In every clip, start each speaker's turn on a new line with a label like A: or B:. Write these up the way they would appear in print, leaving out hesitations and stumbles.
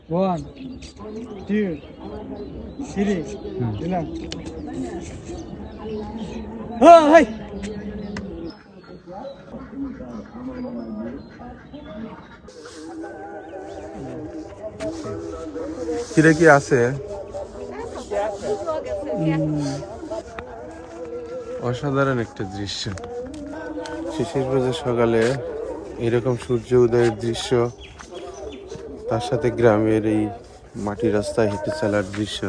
A: 1, 2, 3. Dilan. Hai.
B: কিরে কি আছে? অসাধারণ একটা দৃশ্য। শিশির ভেজা সকালে এরকম সূর্য উদয়ের দৃশ্য, তার সাথে গ্রামের এই মাটির রাস্তায় হেঁটে চলার দৃশ্য।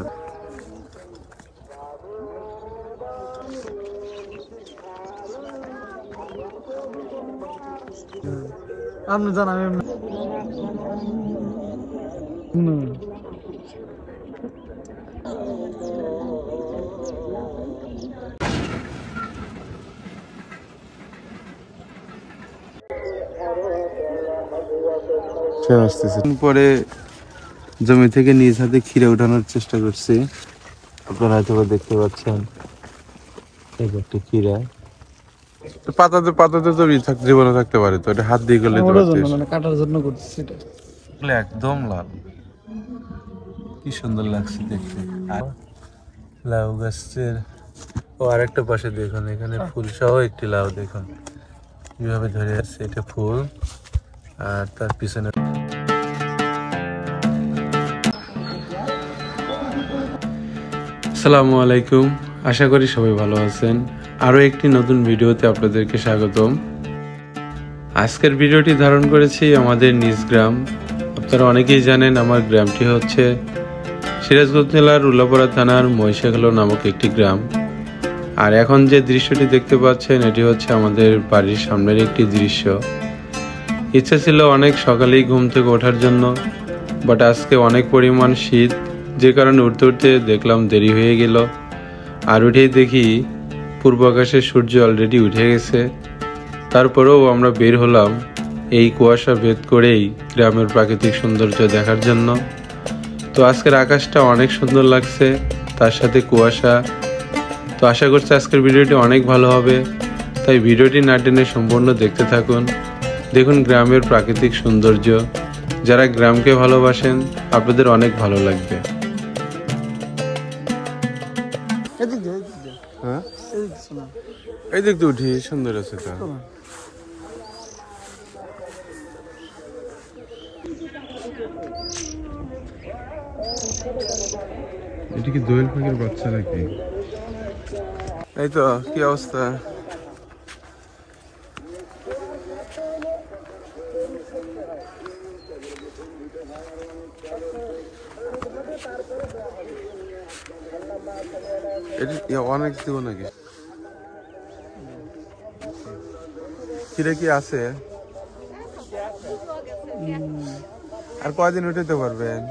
A: আপনি জানান
B: পরে জমি থেকে নিজ হাতে খিরে উঠানোর চেষ্টা করছি। আপনারা হয়তো দেখতে পাচ্ছেন এই একটা খিরা। পাতাতে পাতাতে তো জীবনে থাকতে পারে, তো এটা হাত দিয়ে গেলে
A: মানে কাটার জন্য করতেছি এটা।
B: একদম লাল, কি সুন্দর লাগছে দেখতে। আর লাউ গাছের ও আরেকটা পাশে দেখুন, এখানে ফুল সহ একটি লাউ দেখুন কিভাবে ধরে আছে, এটা ফুল। আর তার পিছনে আসসালামু আলাইকুম, আশা করি সবাই ভালো আছেন। আরও একটি নতুন ভিডিওতে আপনাদেরকে স্বাগতম। আজকের ভিডিওটি ধারণ করেছি আমাদের নিজ গ্রাম। আপনারা অনেকেই জানেন আমার গ্রামটি হচ্ছে সিরাজগঞ্জ জেলার উল্লাপাড়া থানার মহিষাখালী নামক একটি গ্রাম। আর এখন যে দৃশ্যটি দেখতে পাচ্ছেন এটি হচ্ছে আমাদের বাড়ির সামনের একটি দৃশ্য। ইচ্ছা ছিল অনেক সকালেই ঘুম থেকে ওঠার জন্য, বাট আজকে অনেক পরিমাণ শীত, যে কারণে উঠতে উঠতে দেখলাম দেরি হয়ে গেল। আর উঠেই দেখি পূর্ব আকাশে সূর্য অলরেডি উঠে গেছে। তারপরেও আমরা বের হলাম এই কুয়াশা ভেদ করেই গ্রামের প্রাকৃতিক সৌন্দর্য দেখার জন্য। তো আজকের আকাশটা অনেক সুন্দর লাগছে, তার সাথে কুয়াশা। তো আশা করছি আজকের ভিডিওটি অনেক ভালো হবে, তাই ভিডিওটি না টেনে সম্পূর্ণ দেখতে থাকুন। দেখুন গ্রামের প্রাকৃতিক সৌন্দর্য। যারা গ্রামকে ভালোবাসেন আপনাদের অনেক ভালো লাগবে। হ্যাঁ, এই দিক তো উঠি, সুন্দর আছে তো। এটা কি দোয়েল পাখির বাচ্চা নাকি? এই তো, কি অবস্থা? এটা অনেক দিব নাকি? কিরে কি আছে? আর কয়দিন উঠাতে পারবেন?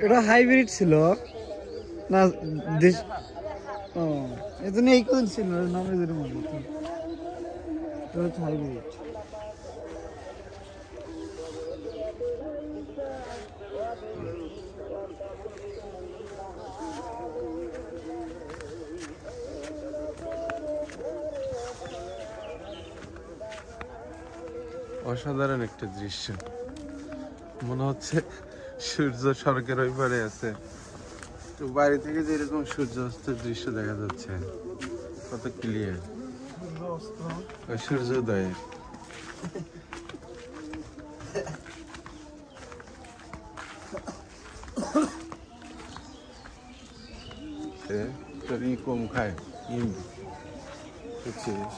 A: এটা হাইব্রিড ছিল না দেশ। ও এটা নেই, কোন ছিল নামে যেরকম এটা হাইব্রিড।
B: অসাধারণ একটা দৃশ্য, মনে হচ্ছে সূর্য সড়কের ওই পারে আছে। তো বাইরে থেকে যেরকম সূর্যাস্তের দৃশ্য দেখা যাচ্ছে, কত ক্লিয়ার সূর্যোদয়। তোর কম খায় বুঝছিস?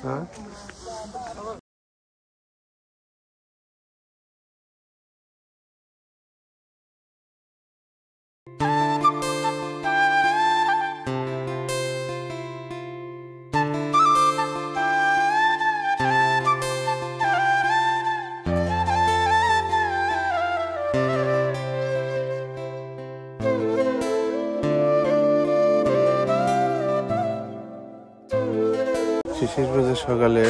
B: হ্যাঁ, শিশির ভেজা সকালে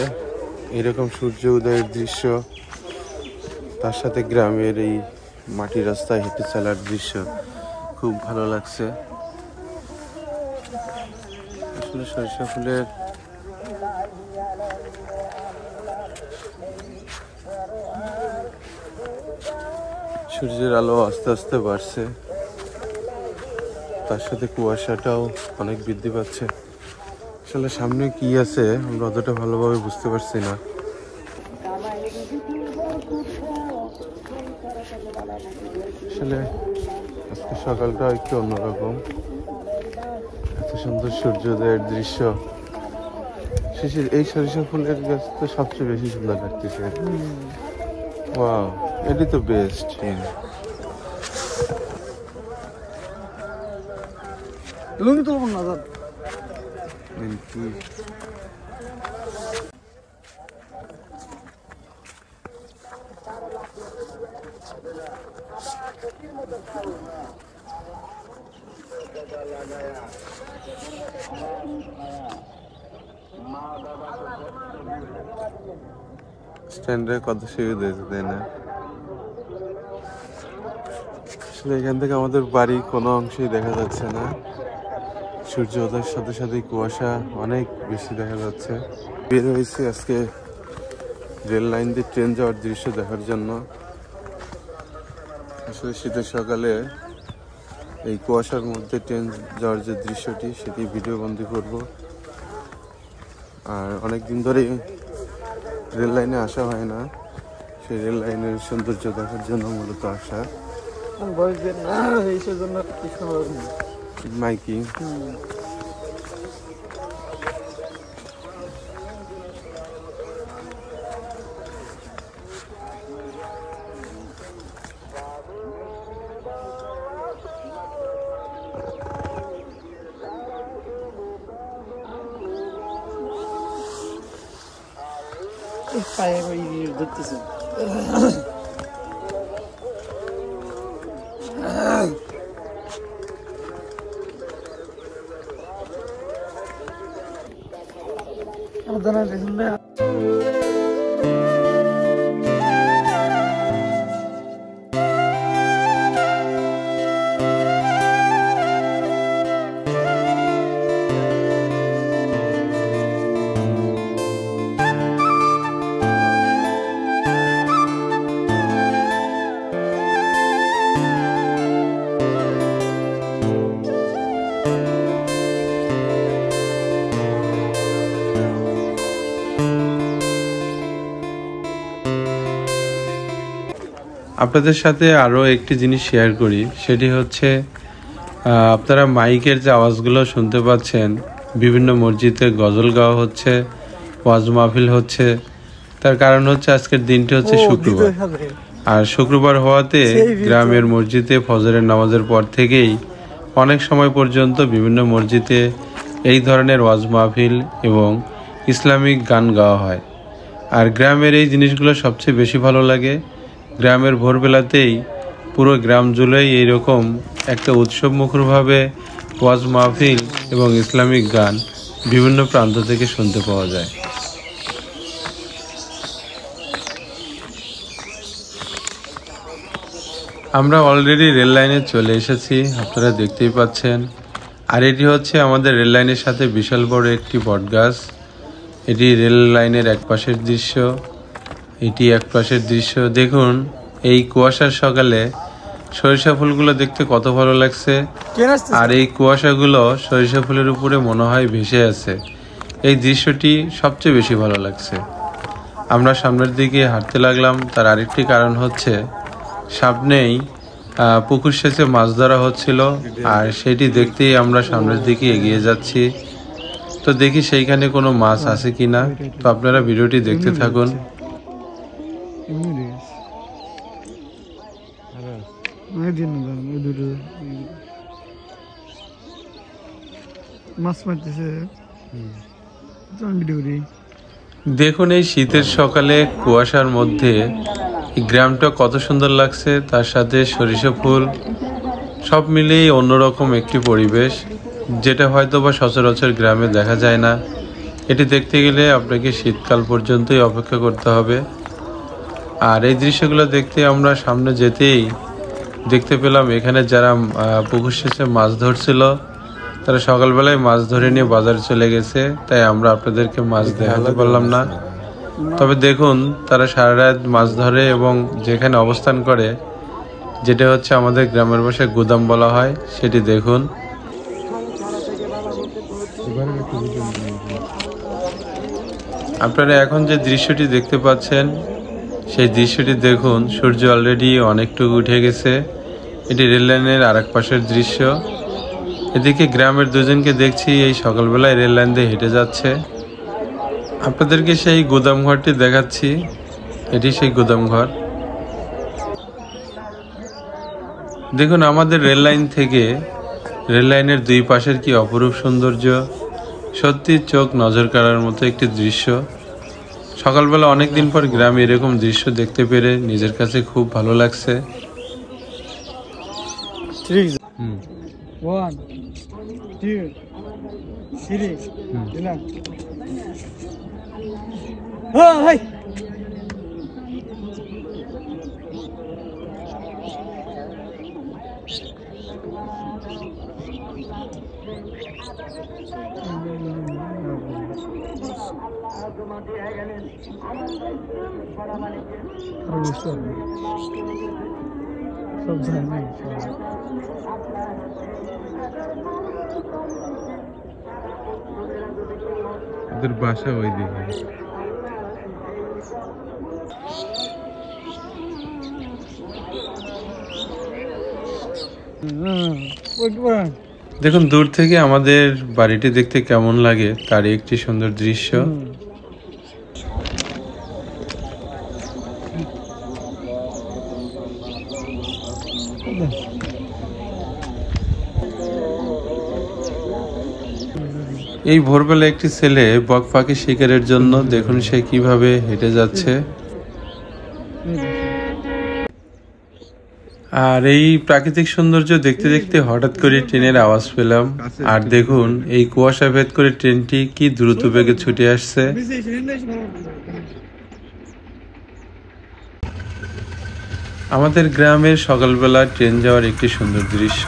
B: এরকম সূর্য উদয়ের দৃশ্য, তার সাথে গ্রামের এই মাটির রাস্তায় হেঁটে চলার দৃশ্য খুব ভালো লাগছে। আসলে সরিষা ফুলের সূর্যের আলো আস্তে আস্তে বাড়ছে, তার সাথে কুয়াশাটাও অনেক বৃদ্ধি পাচ্ছে। আসলে সামনে কি আছে আমরা অতটা ভালোভাবে বুঝতে পারছি না। আসলে আজকে সকালটা একটু অন্যরকম, এত সুন্দর সূর্যোদয়ের দৃশ্য। শেষে এই সরিষা ফুলের গাছ তো সবচেয়ে বেশি সুন্দর লাগতেছে। ওয়াও, এটি তো বেস্ট।
A: লুঙ্গি তুলব না দাদা।
B: স্ট্যান্ডে কত সুবিধা হয়েছে, তাই না? আসলে এখান থেকে আমাদের বাড়ি কোনো অংশেই দেখা যাচ্ছে না। সূর্য ওঠার সাথে সাথে কুয়াশা অনেক বেশি দেখা যাচ্ছে। বের হয়েছে আজকে রেল লাইন দিয়ে ট্রেন যাওয়ার দৃশ্য দেখার জন্য। আসলে শীতের সকালে এই কুয়াশার মধ্যে ট্রেন যাওয়ার যে দৃশ্যটি সেটি ভিডিও বন্দি করব। আর অনেক দিন ধরে রেল লাইনে আসা হয় না, সেই রেল লাইনের সৌন্দর্য দেখার জন্য মূলত আসা। মাইকিং
A: পায়ে ওই ধরতেছে।
B: আপনাদের সাথে আরও একটি জিনিস শেয়ার করি, সেটি হচ্ছে আপনারা মাইকের যে আওয়াজগুলো শুনতে পাচ্ছেন, বিভিন্ন মসজিদে গজল গাওয়া হচ্ছে, ওয়াজ মাহফিল হচ্ছে। তার কারণ হচ্ছে আজকের দিনটি হচ্ছে শুক্রবার, আর শুক্রবার হওয়াতে গ্রামের মসজিদে ফজরের নামাজের পর থেকেই অনেক সময় পর্যন্ত বিভিন্ন মসজিদে এই ধরনের ওয়াজ মাহফিল এবং ইসলামিক গান গাওয়া হয়। আর গ্রামের এই জিনিসগুলো সবচেয়ে বেশি ভালো লাগে। গ্রামের ভোরবেলাতেই পুরো গ্রাম জুড়েই এইরকম একটা উৎসব মুখরভাবে ওয়াজ মাহফিল এবং ইসলামিক গান বিভিন্ন প্রান্ত থেকে শুনতে পাওয়া যায়। আমরা অলরেডি রেল লাইনে চলে এসেছি, আপনারা দেখতেই পাচ্ছেন। আর এটি হচ্ছে আমাদের রেল লাইনের সাথে বিশাল বড় একটি বটগাছ। এটি রেল লাইনের এক পাশের দৃশ্য, এটি এক পাশের দৃশ্য। দেখুন এই কুয়াশার সকালে সরিষা ফুলগুলো দেখতে কত ভালো লাগছে। আর এই কুয়াশাগুলো সরিষা ফুলের উপরে মনে হয় ভেসে আছে। এই দৃশ্যটি সবচেয়ে বেশি ভালো লাগছে। আমরা সামনের দিকে হাঁটতে লাগলাম, তার আরেকটি কারণ হচ্ছে সামনেই পুকুর সেচে মাছ ধরা হচ্ছিল, আর সেটি দেখতেই আমরা সামনের দিকে এগিয়ে যাচ্ছি। তো দেখি সেইখানে কোনো মাছ আছে কিনা। তো আপনারা ভিডিওটি দেখতে থাকুন। দেখুন এই শীতের সকালে কুয়াশার মধ্যে এই গ্রামটা কত সুন্দর লাগছে, তার সাথে সরিষা ফুল, সব মিলিয়ে অন্যরকম একটি পরিবেশ, যেটা হয়তো বা সচরাচর গ্রামে দেখা যায় না। এটি দেখতে গেলে আপনাকে শীতকাল পর্যন্তই অপেক্ষা করতে হবে। আর এই দৃশ্যগুলো দেখতে আমরা সামনে যেতেই দেখতে পেলাম এখানে যারা পুকুর সেচে মাছ ধরছিল তারা সকালবেলায় মাছ ধরে নিয়ে বাজারে চলে গেছে, তাই আমরা আপনাদেরকে মাছ দেখাতে পারলাম না। তবে দেখুন তারা সারা রাত মাছ ধরে এবং যেখানে অবস্থান করে যেটা হচ্ছে আমাদের গ্রামের ভাষায় গুদাম বলা হয়, সেটি দেখুন। আপনারা এখন যে দৃশ্যটি দেখতে পাচ্ছেন সেই দৃশ্যটি দেখুন। সূর্য অলরেডি অনেকটুকু উঠে গেছে। এটি রেললাইনের আরেক পাশের দৃশ্য। এদিকে গ্রামের দুজনকে দেখছি এই সকালবেলায় রেল লাইন দিয়ে হেঁটে যাচ্ছে। আপনাদেরকে সেই গুদাম ঘরটি দেখাচ্ছি। এটি সেই গুদাম ঘর। দেখুন আমাদের রেল লাইন থেকে রেল লাইনের দুই পাশের কি অপরূপ সৌন্দর্য, সত্যি চোখ নজর কাড়ার মতো একটি দৃশ্য। সকালবেলা অনেকদিন পর গ্রামে এরকম দৃশ্য দেখতে পেরে নিজের কাছে খুব ভালো লাগছে।
A: 1 2 3 দিলাম। হাই সব যায় নাই।
B: ওদের বাসা ওই দিকে। দেখুন দূর থেকে আমাদের বাড়িটি দেখতে কেমন লাগে তার একটি সুন্দর দৃশ্য। এই ভোরবেলা একটি ছেলে বক পাখি শিকারের জন্য দেখুন সে কিভাবে হেঁটে যাচ্ছে। আর এই প্রাকৃতিক সৌন্দর্য দেখতে দেখতে হঠাৎ করে ট্রেনের আওয়াজ পেলাম। আর দেখুন এই কুয়াশা ভেদ করে ট্রেনটি কি দ্রুত বেগে ছুটে আসছে। আমাদের গ্রামের সকালবেলা ট্রেন যাওয়ার একটি সুন্দর দৃশ্য।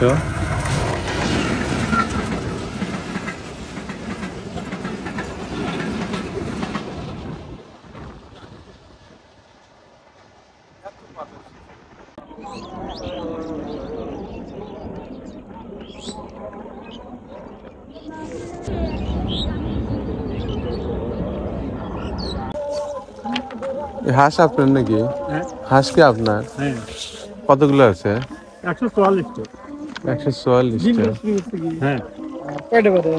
B: হাঁস আপনার নাকি? হাঁস কি আপনার? কতগুলো আছে?
A: 144টা।
B: 144টা।
A: হ্যাঁ কয়টা বাজে?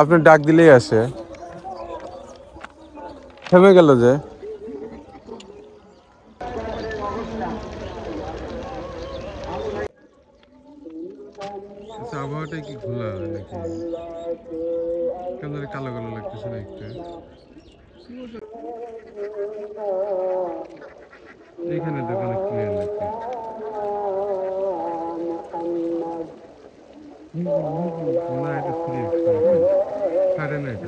B: আপনার ডাক দিলেই আসে। থেমে গেল যে। আবহাওয়াটা কি ঘোলা নাকি? কেন কালো কালো লাগতেছে না একটু? এখানে দোকানে ক্লিয়ার নাকি? না এটা ফ্রি সাড়ে না এটা।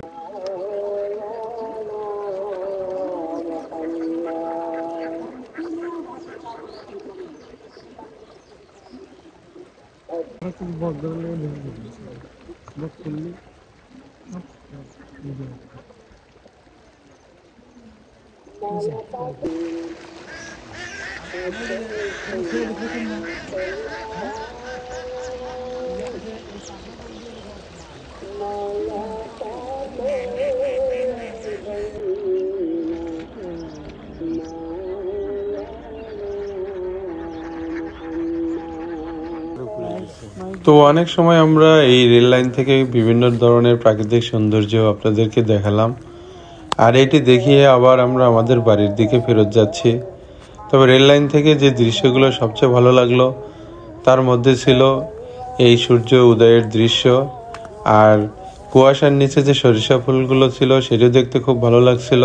B: তো অনেক সময় আমরা এই রেল লাইন থেকে বিভিন্ন ধরনের প্রাকৃতিক সৌন্দর্য আপনাদেরকে দেখালাম। আর এটি দেখিয়ে আবার আমরা আমাদের বাড়ির দিকে ফেরত যাচ্ছি। তবে রেল লাইন থেকে যে দৃশ্যগুলো সবচেয়ে ভালো লাগলো তার মধ্যে ছিল এই সূর্য উদয়ের দৃশ্য। আর কুয়াশার নিচে যে সরিষা ফুলগুলো ছিল সেটা দেখতে খুব ভালো লাগছিল।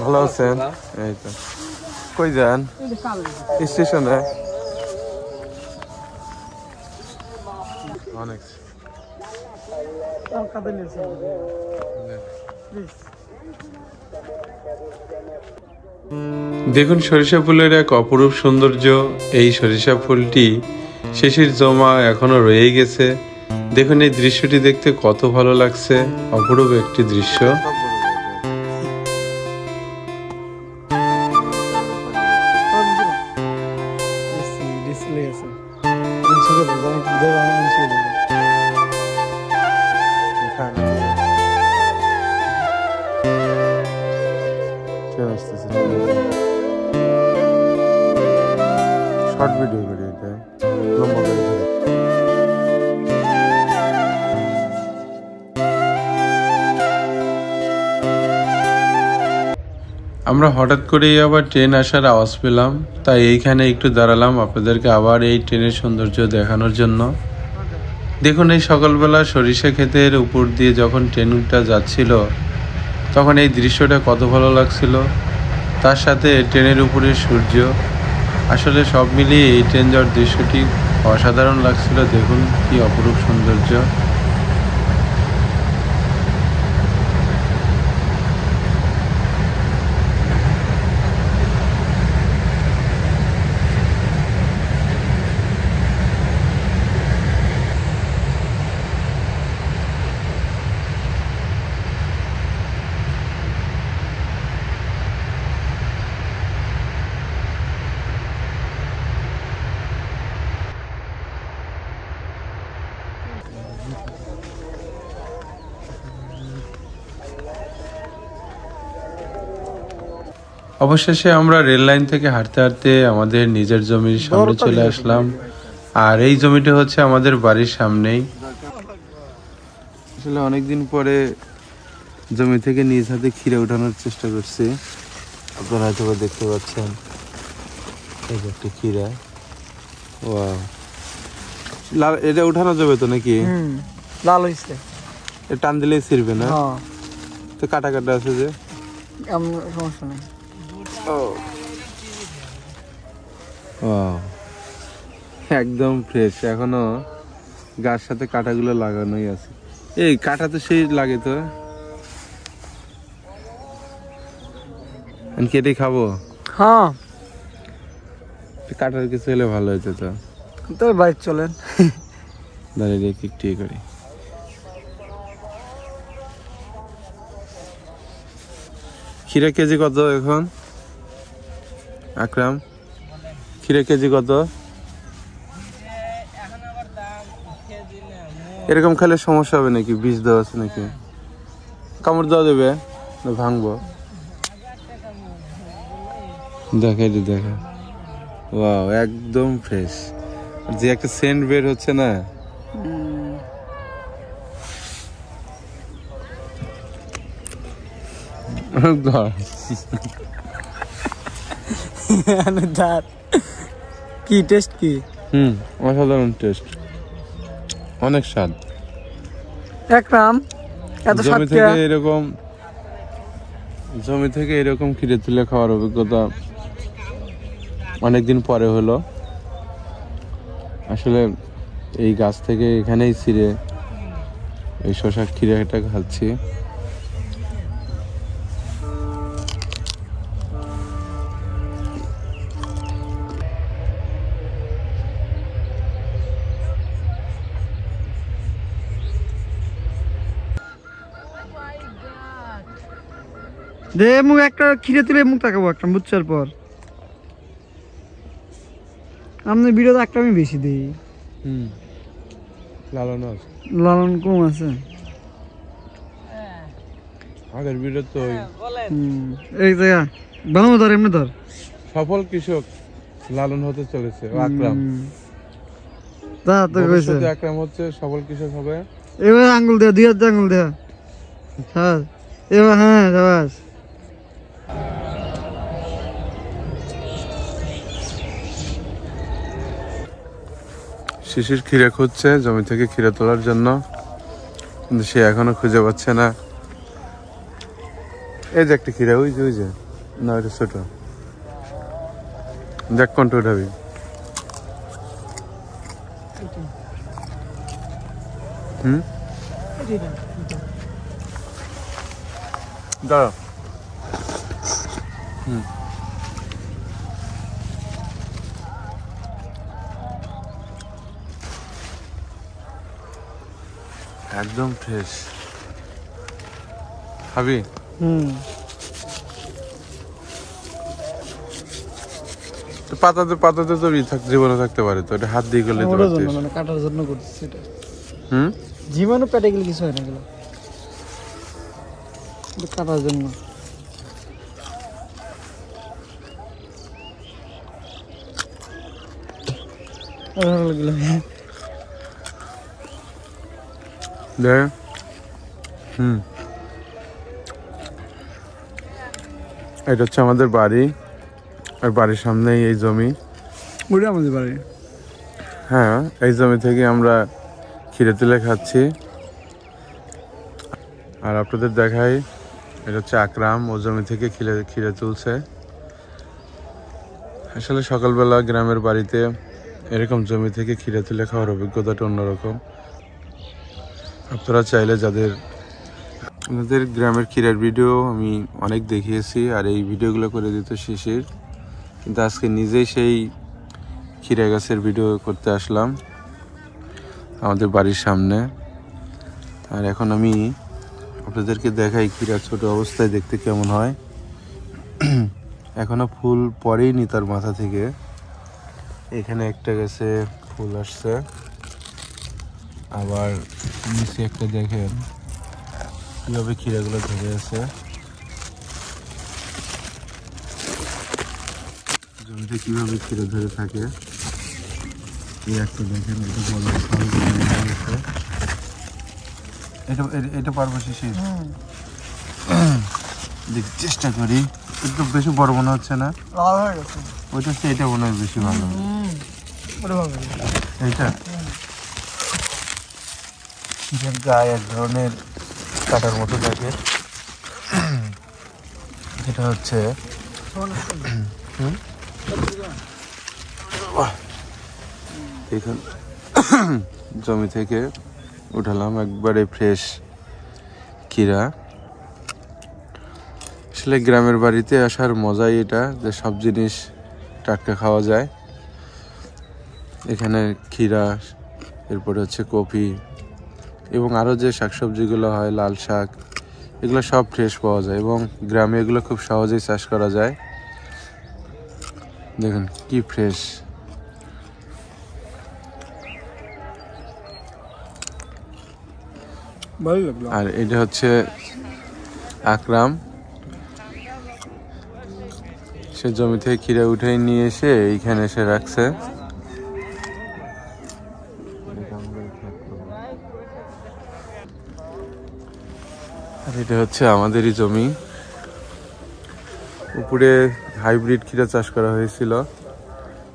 B: ভালো আছেন? এই তো কই যান? স্টেশনে। অনেক দেখুন সরিষা ফুলের এক অপরূপ সৌন্দর্য। এই সরিষা ফুলটি শিশির জমা এখনো রয়েই গেছে। দেখুন এই দৃশ্যটি দেখতে কত ভালো লাগছে, অপরূপ একটি দৃশ্য। শর্ট ভিডিও করি, এটা লম্বা করে ধরে। আমরা হঠাৎ করেই আবার ট্রেন আসার আওয়াজ পেলাম, তাই এইখানে একটু দাঁড়ালাম আপনাদেরকে আবার এই ট্রেনের সৌন্দর্য দেখানোর জন্য। দেখুন এই সকালবেলা সরিষা ক্ষেতের উপর দিয়ে যখন ট্রেনটা যাচ্ছিল তখন এই দৃশ্যটা কত ভালো লাগছিল, তার সাথে ট্রেনের উপরে সূর্য, আসলে সব মিলিয়ে এই ট্রেন যাওয়ার দৃশ্যটি অসাধারণ লাগছিল। দেখুন কি অপরূপ সৌন্দর্য। অবশেষে আমরা রেল লাইন থেকে হাঁটতে হাঁটতে আমাদের নিজের জমির সামনে চলে আসলাম, আর এই জমিটা হচ্ছে আমাদের বাড়ির সামনেই। আসলে অনেকদিন পরে জমি থেকে নিজ হাতে খিরা উঠানোর চেষ্টা করছি, আপনারা হয়তো দেখতে পাচ্ছেন এই যে একটা খিরা। ওয়াও, লাল, এটা উঠানো যাবে তো নাকি?
A: লাল হইছে,
B: টান দিলেই ছিড়বে না? তো কাটা কাটা আছে যে,
A: সমস্যা নেই।
B: একদম ফ্রেশ, এখনো গাছ সাথে কাঁটাগুলো লাগানোই আছে। এই কাঁটা তো সেই লাগে তো, কেটে খাবো।
A: হ্যাঁ,
B: কাটার কিছু হলে ভালো হতো তো।
A: তো বাইক চলেন,
B: দাঁড়িয়ে একটু করি। খিরা কেজি কত এখন আকরাম? খিরা কেজি কত? এরকম খেলে সমস্যা হবে নাকি? বীজ দেওয়া আছে নাকি? কামড় দেওয়া দেবে না ভাঙবো? দেখাই দি, দেখা। ওয়াও, একদম ফ্রেশ। যে একটা সেন্ট বের হচ্ছে না,
A: কি টেস্ট কি?
B: অসাধারণ টেস্ট, অনেক স্বাদ।
A: একরাম এত স্বাদ
B: জমি থেকে এরকম, জমি থেকে এরকম খিরে তুলে খাওয়ার অভিজ্ঞতা অনেকদিন পরে হলো। আসলে এই গাছ থেকে এখানেই ছিঁড়ে এই শশা খিরাটা খাচ্ছি।
A: দে মুখ একটা খিরে তুলে মুখ তাকাবো একটা বুঝছার পর। আমাদের ভিডিওতে একটা আমি বেশি দিই।
B: লালন
A: লালন কম আছে
B: আগের ভিডিও তো।
A: এই জায়গা ভালো ধর, এমনি ধর।
B: সফল কৃষক লালন হতে চলেছে আকরাম।
A: তা তো কইছে
B: আকরাম হচ্ছে সফল কৃষক হবে।
A: এবার আঙ্গুল দে, দুই হাত আঙ্গুল দে। হ্যাঁ এবার, হ্যাঁ শাবাশ।
B: শিশির খিরা খুঁজছে জমি থেকে খিরা তোলার জন্য, কিন্তু সে এখনো খুঁজে পাচ্ছে না। এই যে একটা খিরা, ওই যে ওই যে, না ওইটা ছোট। দেখ কোনটা উঠাবি। দাঁড়া। একদম ফ্রেশ। খাবি? পাতাতে পাতাতে তো জীবাণু থাকতে পারে, তো এটা হাত দিয়ে করলে তো
A: ওটার জন্য মানে কাটার জন্য করতেছি এটা। জীবাণু পেটে গেলে কিছু হয় না, গেল কাটার জন্য।
B: এটা হচ্ছে আমাদের বাড়ি, আর বাড়ির সামনেই এই জমি।
A: ওটা আমাদের বাড়ি।
B: হ্যাঁ, এই জমি থেকে আমরা খিরে তুলে খাচ্ছি। আর আপনাদের দেখাই, এটা হচ্ছে আকরাম, ও জমি থেকে খিরে তুলছে। আসলে সকালবেলা গ্রামের বাড়িতে এরকম জমি থেকে খিরে তুলে খাওয়ার অভিজ্ঞতাটা অন্যরকম। আপনারা চাইলে যাদের আমাদের গ্রামের ক্ষীরের ভিডিও আমি অনেক দেখিয়েছি, আর এই ভিডিওগুলো করে দিত শিশির, কিন্তু আজকে নিজেই সেই ক্ষীরা গাছের ভিডিও করতে আসলাম আমাদের বাড়ির সামনে। আর এখন আমি আপনাদেরকে দেখাই ক্ষীরা ছোট অবস্থায় দেখতে কেমন হয়। এখনো ফুল পড়েইনি তার মাথা থেকে। এখানে একটা গাছে ফুল আসছে, আবার নিচে একটা দেখেন কিভাবে ক্ষীরাগুলো ধরে আছে। জমিতে কিভাবে ক্ষীরা ধরে থাকে এই একটা দেখেন। এটা বড় এটা পারবো শিশির, দেখি চেষ্টা করি। একটু বেশি বড় মনে হচ্ছে না? ওইটা হচ্ছে, এটা মনে হয় বেশি ভালো। এইটা ক্ষীরের গায়ে এক ধরনের কাটার মতো থাকে, এটা হচ্ছে এখন জমি থেকে উঠালাম একবারে ফ্রেশ ক্ষীরা। আসলে গ্রামের বাড়িতে আসার মজাই এটা, যে সব জিনিস টাটকা খাওয়া যায়। এখানে ক্ষীরা, এরপরে হচ্ছে কপি, এবং আরও যে শাকসবজিগুলো হয়, লাল শাক, এগুলো সব ফ্রেশ পাওয়া যায়, এবং গ্রামে এগুলো খুব সহজেই চাষ করা যায়। দেখুন কি ফ্রেশ। আর এটা হচ্ছে আকরাম, সে জমি থেকে ক্ষীরা উঠে নিয়ে এসে এইখানে এসে রাখছে। আর এটা হচ্ছে আমাদেরই জমি। উপরে হাইব্রিড ক্ষীরা চাষ করা হয়েছিল,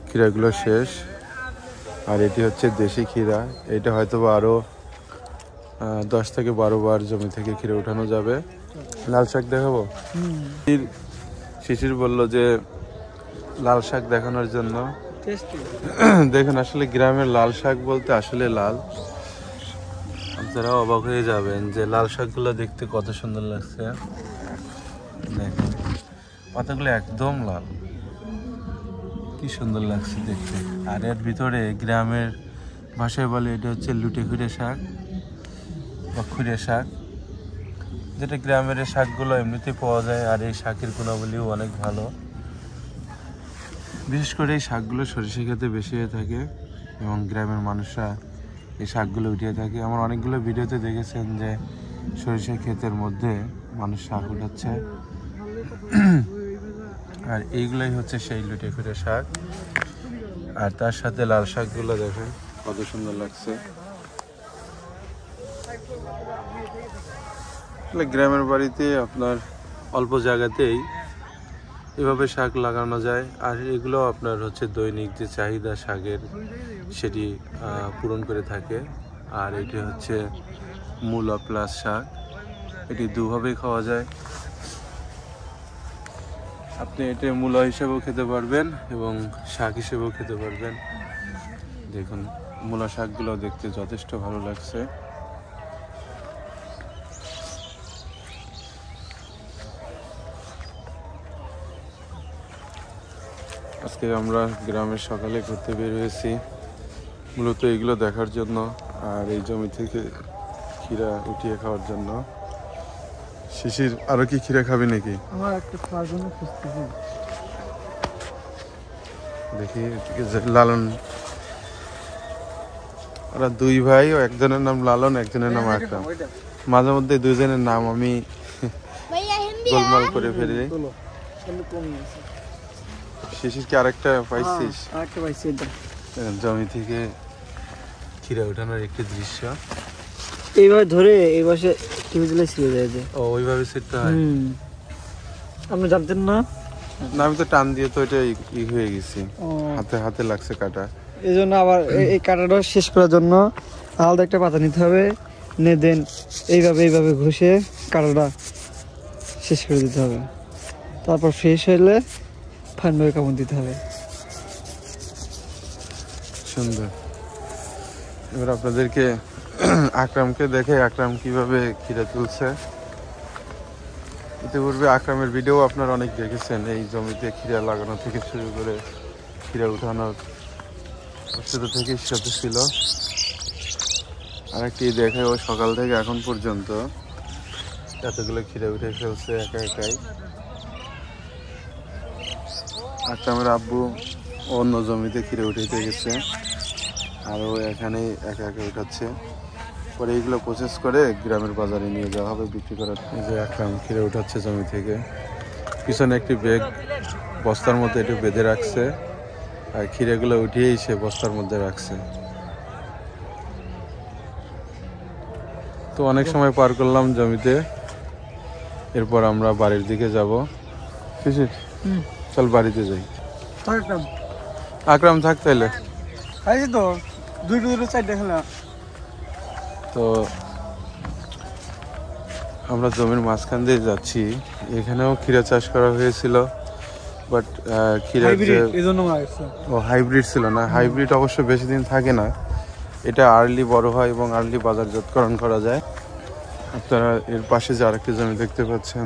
B: ক্ষীরাগুলো শেষ। আর এটি হচ্ছে দেশি ক্ষীরা। এটা হয়তো আরো 10 থেকে 12 বার জমি থেকে ক্ষীরা উঠানো যাবে। লাল শাক দেখাবো? শিশির বলল যে লাল শাক দেখানোর জন্য। দেখুন, আসলে গ্রামের লাল শাক বলতে আসলে লাল। আপনারা অবাক হয়ে যাবেন যে লাল শাকগুলো দেখতে কত সুন্দর লাগছে। দেখেন পাতাগুলো একদম লাল, কি সুন্দর লাগছে দেখতে। আর এর ভিতরে গ্রামের ভাষায় বলে এটা হচ্ছে লুটে খুঁড়ে শাক বা খুঁড়ে শাক, যেটা গ্রামের শাকগুলো এমনিতে পাওয়া যায়। আর এই শাকের গুণাবলীও অনেক ভালো। বিশেষ করে এই শাকগুলো সরিষা খেতে বেশি হয়ে থাকে, এবং গ্রামের মানুষরা এই শাকগুলো উঠিয়ে থাকে। আমার অনেকগুলো ভিডিওতে দেখেছেন যে সরিষা ক্ষেতের মধ্যে মানুষ শাক উঠাচ্ছে। আর এইগুলাই হচ্ছে সেই লুটে খুঁড়ে শাক। আর তার সাথে লাল শাকগুলো দেখেন কত সুন্দর লাগছে। গ্রামের বাড়িতে আপনার অল্প জায়গাতেই এভাবে শাক লাগানো যায়। আর এগুলো আপনার হচ্ছে দৈনিক যে চাহিদা শাকের, সেটি পূরণ করে থাকে। আর এটি হচ্ছে মূলা প্লাস শাক, এটি দুভাবেই খাওয়া যায়। আপনি এটা মূলা হিসেবেও খেতে পারবেন এবং শাক হিসেবেও খেতে পারবেন। দেখুন মূলা শাকগুলো দেখতে যথেষ্ট ভালো লাগছে। আজকে আমরা গ্রামের সকালে ঘুরতে বের হয়েছি মূলত এগুলো দেখার জন্য। আর এই জমি থেকে ক্ষীরা উঠিয়ে খাওয়ার জন্য। শিশির আরো কি ক্ষীরা খাবি নাকি?
A: আমার একটা খাওয়ার জন্য খুঁজতেছি।
B: দেখি লালন, ওরা দুই ভাই, একজনের নাম লালন, একজনের নাম আকরাম। মাঝে মধ্যে দুইজনের নাম আমি গোলমাল করে ফেলি। শিশির কি আরেকটা পাইছিস?
A: আরেকটা পাইছি।
B: জমি থেকে ক্ষীরা উঠানোর একটি দৃশ্য।
A: এইভাবে ধরে এই পাশে টিভি দিলে ছিঁড়ে যায় যে।
B: ও ওইভাবে সেটটা হয়।
A: আপনি জানতেন না?
B: না, আমি তো টান দিয়ে তো এটা ই হয়ে গেছি, হাতে হাতে লাগছে কাটা।
A: এই জন্য আবার এই কাটাটা শেষ করার জন্য আলাদা একটা পাতা নিতে হবে, নিয়ে দেন এইভাবে ঘষে কাটাটা শেষ করে দিতে হবে। তারপর ফ্রেশ হলে ফাইনভাবে কামড় দিতে হবে।
B: সুন্দর। এবার আপনাদেরকে আকরামকে দেখে আকরাম কিভাবে ক্ষীরা তুলছে। ইতিপূর্বে আকরামের ভিডিও আপনারা অনেক দেখেছেন, এই জমিতে ক্ষীরা লাগানো থেকে শুরু করে ক্ষীরা উঠানোর ছোট থেকেই সাথে ছিল। আরেকটি দেখে ও সকাল থেকে এখন পর্যন্ত এতগুলো ক্ষীরা উঠে ফেলছে একা একাই। আকরামের আব্বু অন্য জমিতে ক্ষীরা উঠাইতে গেছে, আর ও এখানেই একা একা উঠাচ্ছে। পরে এইগুলো প্রসেস করে গ্রামের বাজারে নিয়ে যাওয়া হবে বিক্রি করার। এই যে আকরাম ক্ষীরা উঠাচ্ছে জমি থেকে, পিছনে একটি ব্যাগ বস্তার মধ্যে একটু বেঁধে রাখছে, আর ক্ষীরাগুলো উঠিয়েই সে বস্তার মধ্যে রাখছে। তো অনেক সময় পার করলাম জমিতে, এরপর আমরা বাড়ির দিকে যাব। চল বাড়িতে যাই। আকরাম থাক তাইলে।
A: তো দুটো চারটে খেলা।
B: তো আমরা জমির মাঝখান দিয়ে যাচ্ছি। এখানেও ক্ষীরা চাষ করা হয়েছিল, বাট ক্ষীরা হাইব্রিড ছিল না। হাইব্রিড অবশ্য বেশি দিন থাকে না, এটা আর্লি বড় হয় এবং আর্লি বাজারজাতকরণ করা যায়। আপনারা এর পাশে যে আরেকটি জমি দেখতে পাচ্ছেন,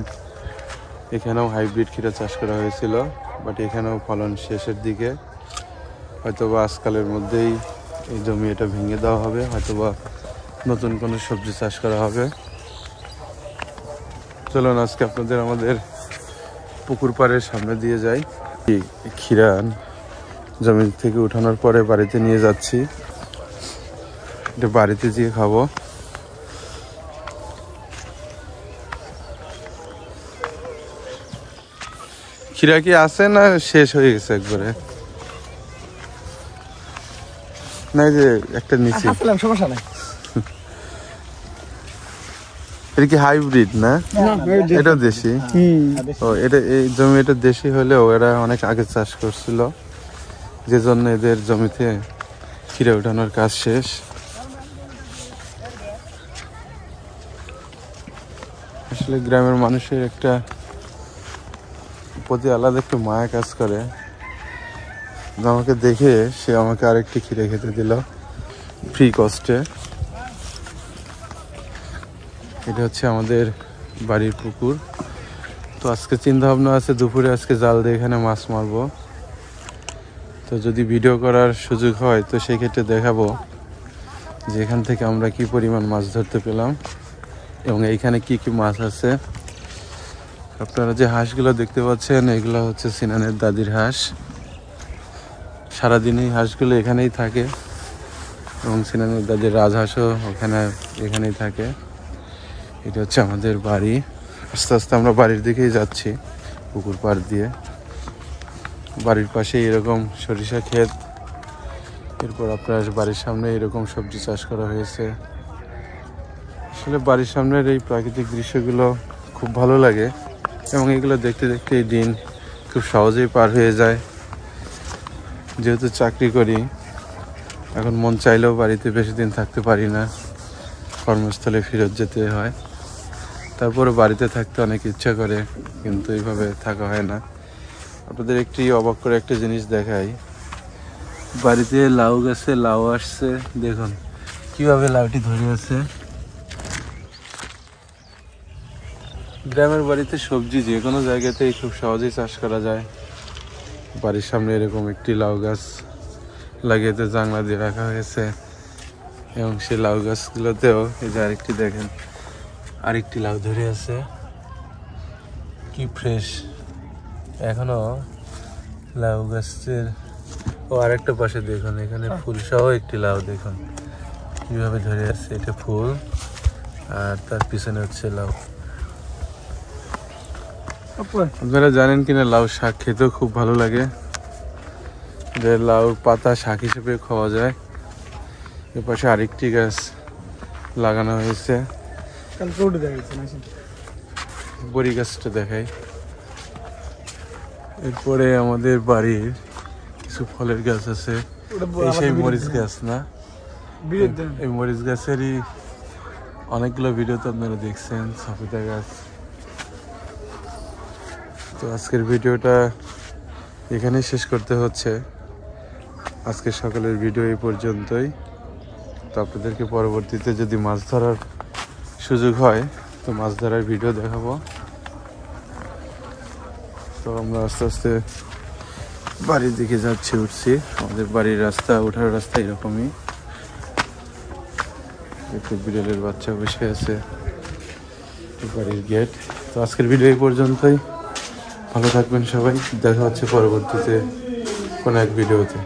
B: এখানেও হাইব্রিড ক্ষীরা চাষ করা হয়েছিল, বাট এখানেও ফলন শেষের দিকে। হয়তোবা আজকালের মধ্যেই এই জমি এটা ভেঙে দেওয়া হবে, হয়তোবা নতুন কোনো সবজি চাষ করা হবে। চলুন আজকে আপনাদের আমাদের পুকুর পাড়ের সামনে দিয়ে যাই। ক্ষীরা জমি থেকে উঠানোর পরে বাড়িতে নিয়ে যাচ্ছি, এটা বাড়িতে গিয়ে খাবো। ক্ষীরা কি আছে না শেষ হয়ে গেছে একবারে? না, যে একটা নিচে
A: সমস্যা নাই।
B: এটা কি হাইব্রিড না? এটা দেশি। ও এটা এই জমি এটা দেশি হলেও এরা অনেক আগে চাষ করছিল, যে জন্য এদের জমিতে ক্ষীরা উঠানোর কাজ শেষ। আসলে গ্রামের মানুষের একটা প্রতি আলাদা একটু মায়া কাজ করে। আমাকে দেখে সে আমাকে আরেকটি ক্ষীরা খেতে দিল ফ্রি কস্টে। এটা হচ্ছে আমাদের বাড়ির পুকুর। তো আজকে চিন্তা ভাবনা আছে দুপুরে আজকে জাল দিয়ে এখানে মাছ মারবো। তো যদি ভিডিও করার সুযোগ হয় তো সেই ক্ষেত্রে দেখাবো যে এখান থেকে আমরা কি পরিমাণ মাছ ধরতে পেলাম এবং এইখানে কি কি মাছ আছে। আপনারা যে হাঁসগুলো দেখতে পাচ্ছেন এগুলো হচ্ছে সিনানের দাদির হাঁস। সারাদিনই হাঁসগুলো এখানেই থাকে এবং সিনানের দাদির রাজহাঁসও এখানেই থাকে। এটা হচ্ছে আমাদের বাড়ি। আস্তে আস্তে আমরা বাড়ির দিকেই যাচ্ছি পুকুর পাড় দিয়ে। বাড়ির পাশে এরকম সরিষা ক্ষেত, এরপর আপনার বাড়ির সামনে এরকম সবজি চাষ করা হয়েছে। আসলে বাড়ির সামনের এই প্রাকৃতিক দৃশ্যগুলো খুব ভালো লাগে এবং এগুলো দেখতে দেখতে এই দিন খুব সহজেই পার হয়ে যায়। যেহেতু চাকরি করি, এখন মন চাইলেও বাড়িতে বেশি দিন থাকতে পারি না, কর্মস্থলে ফেরত যেতে হয়। তারপরে বাড়িতে থাকতে অনেক ইচ্ছা করে, কিন্তু এইভাবে থাকা হয় না। আপনাদের একটি অবাক করে একটা জিনিস দেখাই। বাড়িতে লাউ গাছে লাউ আসছে, দেখুন কিভাবে লাউটি ধরে আছে। গ্রামের বাড়িতে সবজি যে কোনো জায়গাতেই খুব সহজেই চাষ করা যায়। বাড়ির সামনে এরকম একটি লাউ গাছ লাগিয়েতে জানলা দিয়ে রাখা হয়েছে। এবং সেই লাউ গাছগুলোতেও এই যে আরেকটি দেখেন, আরেকটি লাউ ধরে আছে, কি ফ্রেশ এখনো লাউ গাছের। ও আরেকটা পাশে দেখুন, এখানে ফুল সহ একটি লাউ দেখুন কিভাবে ধরে আছে, এটা ফুল আর তার পিছনে হচ্ছে লাউ। আপনারা জানেন কিনা লাউ শাক খেতেও খুব ভালো লাগে, যে লাউ পাতা শাক হিসেবে খাওয়া যায়। এর পাশে আরেকটি গাছ লাগানো হয়েছে, বড়ি গাছটা দেখাই। এরপরে আমাদের বাড়ির কিছু ফলের গাছ আছে, এই সেই মরিচ গাছ না, এই মরিচ গাছেরই অনেকগুলো ভিডিও তো আপনারা দেখছেন, সফেদা গাছ। তো আজকের ভিডিওটা এখানেই শেষ করতে হচ্ছে, আজকের সকালের ভিডিও এই পর্যন্তই। তো আপনাদেরকে পরবর্তীতে যদি মাছ ধরার সুযোগ হয় তো মাছ ধরার ভিডিও দেখাবো। তো আমরা আস্তে আস্তে বাড়ির দিকে যাচ্ছি, উঠছি। আমাদের বাড়ির রাস্তা, ওঠার রাস্তা এরকমই, একটু বিড়ালের বাচ্চা বসে আছে, বাড়ির গেট। তো আজকের ভিডিও এই পর্যন্তই, ভালো থাকবেন সবাই, দেখা হচ্ছে পরবর্তীতে কোনো এক ভিডিওতে।